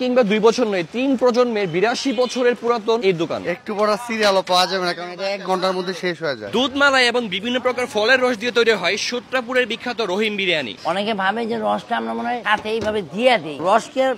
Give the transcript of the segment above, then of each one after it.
কিংবা 2 বছর নয়, 3 প্রজন্মের 82 বছরের পুরাতন এই দোকান। একটু বড় সিরিয়ালও পাওয়া যাবে না, কারণ এটা 1 ঘন্টার মধ্যে শেষ হয়ে যায়। দুধ মালাই এবং বিভিন্ন প্রকার ফলের রস দিয়ে তৈরি হয় সূত্রাপুরের বিখ্যাত রহিম বিরিয়ানি। অনেকে ভাবে যে রসটা আমরা মনে হয় হাতে এইভাবে দিয়ে দিই, রস কি আর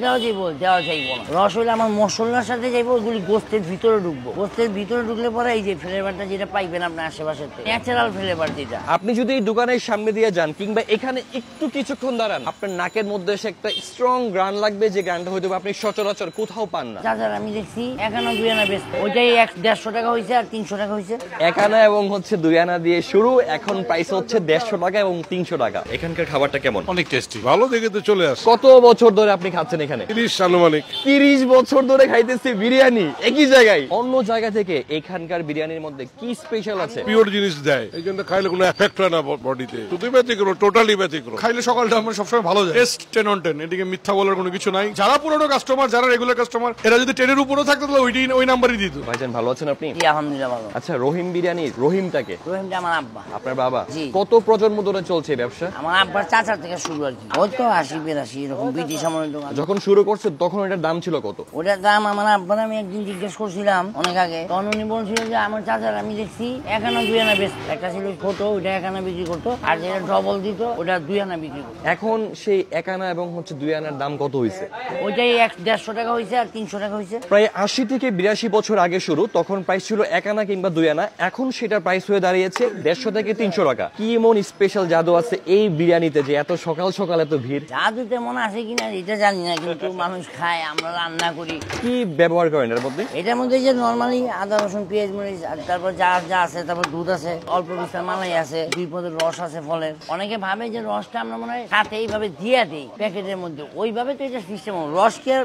দেওয়া যাইব? দেওয়া যাইব না। রস হইলে আমার মশলার সাথে যাইবো, ওইগুলি গোস্তের ভিতরে ঢুকবো। গোস্তের ভিতরে ঢুকলে পরে এই যে ফ্লেভারটা যেটা পাইবেন আপনার আশেপাশে, ন্যাচারাল ফ্লেভার যেটা। আপনি যদি এই দোকানের সামনে দিয়ে যান কিংবা এখানে একটু কিছুক্ষণ দাঁড়ান, আপনার নাকের মধ্যে এসে একটা স্ট্রং গ্রান লাগবে, যে গ্রানটা হয়তো আপনি সচরাচর কোথাও পান না। চাচার আমি দেখছি 1 আনা 2 আনা বেচতে, ওইটাই 150 টাকা হয়েছে আর 300 টাকা হয়েছে। 1 আনা এবং 2 আনা দিয়ে শুরু, এখন প্রাইস হচ্ছে 150 টাকা এবং 300 টাকা। এখানকার খাবারটা কেমন? অনেক টেস্টি, ভালো দেখে তো চলে আসে। কত বছর ধরে আপনি খাচ্ছেন এখানে? 30 আনুমানিক। 30 বছর ধরে খাইতেছি বিরিয়ানি একই জায়গায়। অন্য জায়গা থেকে এখানকার বিরিয়ানির মধ্যে কি স্পেশাল আছে? পিওর জিনিস দেয়, এই জন্য খাইলে কোনো এফেক্ট হয় না বডিতে। শুধু ব্যতিক্রম, টোটালি ব্যতিক্রম। খাইলে সকালটা আমার সবসময় ভালো যায়। টেস্ট 10 on 10, এদিকে মিথ্যা বলার কোনো কিছু নাই। যারা পুরনো কাস্টমার, যারা রেগুলার কাস্টমার, এরা যদি 10 এর উপরে থাকতো তাহলে ওই নাম্বারই দিত। ভাইজান ভালো আছেন আপনি? জি আলহামদুলিল্লাহ ভালো। আচ্ছা, রহিম বিরিয়ানি, রহিমটাকে? রহিমটা আমার আব্বা। আপনার বাবা? জি। কত প্রজন্ম ধরে চলছে এই ব্যবসা? আমার আব্বার চাচার থেকে শুরু আর কি, ওই তো 80-82 এরকম ব্রিটিশ আমলের দোকান। যখন শুরু করছে তখন এটার দাম ছিল কত? ওটার দাম আমার আব্বার আমি একদিন জিজ্ঞেস করছিলাম অনেক আগে, তখন উনি বলছিল যে আমার চাচার আমি দেখছি 1 আনা 2 আনা বেচত। একটা ছিল ছোট, ওইটা 1 আনা বিক্রি করতো, আর যেটা ডবল দিত ওটা 2 আনা বিক্রি করতো। এখন সেই 1 আনা এবং 2 আনার দাম কত হয়েছে? ওইটাই 150 টাকা হয়েছে আর 300 টাকা হয়েছে। প্রায় 80 থেকে 82 বছর আগে শুরু, তখন প্রাইস ছিল 1 আনা কিংবা 2 আনা, এখন সেটা প্রাইস হয়ে দাঁড়িয়েছে 150 থেকে 300 টাকা। কি এমন স্পেশাল জাদু আছে এই বিরিয়ানিতে যে এত সকাল সকাল এত ভিড়? জাদু তেমন আছে কিনা এটা জানি না, কিন্তু মানুষ খায়, আমরা রান্না করি। কি ব্যবহার করেন এর মধ্যে? এটার মধ্যে যে নরমালি আদা রসুন পেঁয়াজ মরিচ, আর তারপর যা যা আছে, তারপর দুধ আছে, অল্প বিস্তার মালাই আছে, 2 পদের রস আছে ফলের। অনেকে ভাবে যে রসটা আমরা মনে হয় হাতে এইভাবে দিয়ে দিই প্যাকেটের মধ্যে, ওইভাবে তো এটা সিস্টেম। রস কি আর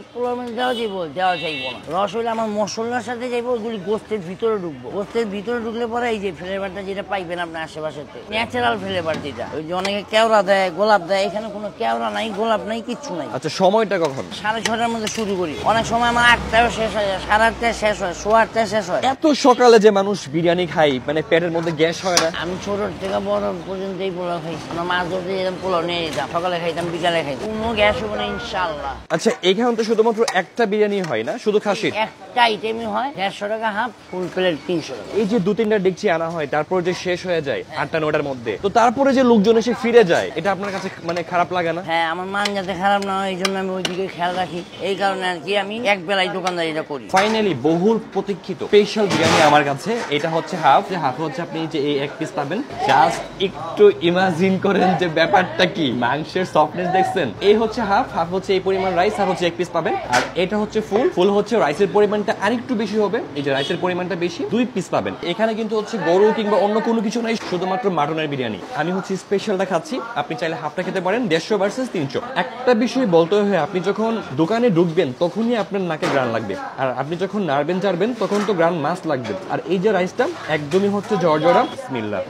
দেওয়া যাইব? দেওয়া যাইব না। রস হইলে আমার মশলার সাথে যাইবো, ওইগুলি গোস্তের ভিতরে ঢুকবো। গোস্তের ভিতরে ঢুকলে পরে এই যে ফ্লেভারটা যেটা পাইবেন আপনার আশেপাশে, ন্যাচারাল ফ্লেভার যেটা। ওই যে অনেকে কেওড়া দেয়, গোলাপ দেয়, এখানে কোনো কেওড়া নাই, গোলাপ নাই, কিচ্ছু নাই। আচ্ছা, সময়টা কখন? 6:30টার মধ্যে শুরু করি, অনেক সময় আমার 8টায় শেষ হয়, 8:30টায় শেষ হয়, 8:15টায় শেষ হয়। এত সকালে যে মানুষ বিরিয়ানি খাই, মানে পেটের মধ্যে গ্যাস হয় না? আমি ছোট থেকে বড় পর্যন্ত এই পোলাও খাইছি। আমরা মাছ ধরতে যেতাম, পোলাও নিয়ে যেতাম, সকালে খাইতাম, বিকালে খাইতাম, কোনো গ্যাস হবে না ইনশাল্লাহ। আচ্ছা, এখানে তো শুধুমাত্র একটা বিরিয়ানি হয় না, শুধু খাসির? একটা আইটেমই হয় 150 টাকা হাফ, ফুল প্লেট 300 টাকা। এই যে 2-3টা ডেকচি আনা হয়, তারপর যে শেষ হয়ে যায় 8টা-9টার মধ্যে, তো তারপরে যে লোকজন এসে ফিরে যায়, এটা আপনার কাছে মানে খারাপ লাগে না? হ্যাঁ, আমার মান যাতে খারাপ না হয় এই জন্য আমি ওই দিকে খেয়াল রাখি, এই কারণে আর কি আমি এক বেলায় দোকানদারিটা করি। ফাইনালি বহুল প্রতীক্ষিত স্পেশাল বিরিয়ানি আমার কাছে। এটা হচ্ছে হাফ, যে হাফ হচ্ছে আপনি যে এই 1 পিস পাবেন। জাস্ট একটু ইমাজিন করেন যে ব্যাপারটা কি, মাংসের সফটনেস দেখছেন? এই হচ্ছে হাফ, হাফ হচ্ছে এই পরিমাণ রাইস, আর হচ্ছে 1 পিস পাবেন। আর এটা হচ্ছে ফুল, ফুল হচ্ছে রাইসের পরিমাণটা আরেকটু বেশি হবে, এই যে রাইসের পরিমাণটা বেশি, 2 পিস পাবেন। এখানে কিন্তু হচ্ছে গরু কিংবা অন্য কোনো কিছু নাই, শুধুমাত্র মাটনের বিরিয়ানি। আমি হচ্ছে স্পেশালটা খাচ্ছি, আপনি চাইলে হাফটা খেতে পারেন। 150 ভার্সেস 300। একটা বিষয় বলতে হয়, আপনি যখন দোকানে ঢুকবেন তখনই আপনার নাকে গ্রান লাগবে, আর আপনি যখন নাড়বেন চাড়বেন তখন তো গ্রান মাস্ট লাগবে। আর এই যে রাইসটা একদমই হচ্ছে জর্জরা, বিসমিল্লাহ।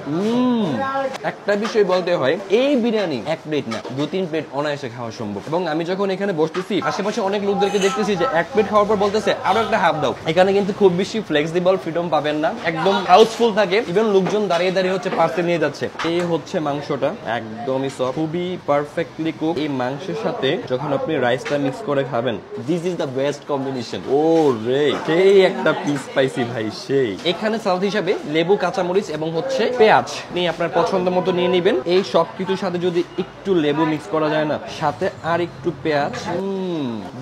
একটা বিষয় বলতে হয়, এই বিরিয়ানি 1 প্লেট না, 2-3 প্লেট অনায়াসে খাওয়া সম্ভব। এবং আমি যখন এখানে বসতেছি, আশেপাশে অনেক লোকদেরকে দেখতেছি যে 1 প্লেট খাওয়ার পর বলতেছে আরো একটা হাফ দাও। এখানে কিন্তু খুব বেশি ফ্লেক্সিবল ফ্রিডম পাবেন না, একদম হাউসফুল থাকে, ইভেন লোকজন দাঁড়িয়ে দাঁড়িয়ে হচ্ছে পার্সেল নিয়ে যাচ্ছে। এই হচ্ছে মাংসটা, একদমই সফট, খুবই পারফেক্টলি কুক। এই মাংসের সাথে যখন আপনি রাইসটা মিক্স করে খাবেন, this is the best combination. ও রে, সেই একটা পিস পাইছি ভাই, সেই। এখানে সালাদ হিসাবে লেবু, কাঁচামরিচ এবং হচ্ছে পেঁয়াজ নিয়ে আপনার পছন্দ মতো নিয়ে নেবেন। এই সব কিছুর সাথে যদি একটু লেবু মিক্স করা যায় না, সাথে আর একটু পেঁয়াজ,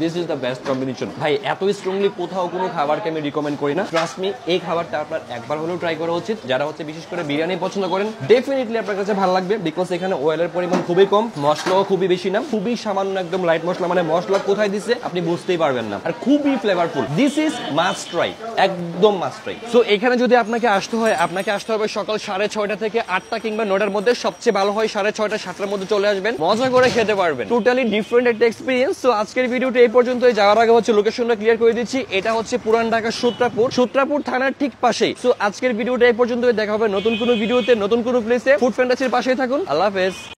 this is the best combination ভাই। এত স্ট্রংলি কোথাও কোনো খাবারকে আমি রিকমেন্ড করি না। ট্রাস্ট মি, এই খাবারটা আপনার একবার হলেও ট্রাই করা উচিত। যারা হচ্ছে বিশেষ করে বিরিয়ানি পছন্দ করেন, ডেফিনেটলি আপনার কাছে ভালো লাগবে, বিকজ এখানে অয়েলের পরিমাণ খুবই কম, মশলাও খুবই বেশি না, খুবই সামান্য একদম লাইট মশলা, মানে মশলা কোথায় দিচ্ছে আপনি বুঝতেই পারবেন না, আর খুবই flavourful. This is must try, একদম মাস্ট ট্রাই। সো এখানে যদি আপনাকে আসতে হয়, আপনাকে আসতে হবে সকাল 6:30 থেকে 8টা কিংবা 9টার মধ্যে। সবচেয়ে ভালো হয় 6:30, 7টার মধ্যে চলে আসবেন, মজা করে খেতে পারবেন। টোটালি ডিফারেন্ট একটা এক্সপিরিয়েন্স। তো আজকের ভিডিওটা এই পর্যন্তই। যাওয়ার আগে হচ্ছে লোকেশনটা ক্লিয়ার করে দিচ্ছি, এটা হচ্ছে পুরান ঢাকা সূত্রাপুর থানার ঠিক পাশেই। সো আজকের ভিডিওটা এই পর্যন্তই, দেখা হবে নতুন কোনো ভিডিওতে, নতুন কোনো প্লেসে। ফুড ফ্যান্টাসির পাশেই থাকুন। আল্লাহ হাফেজ।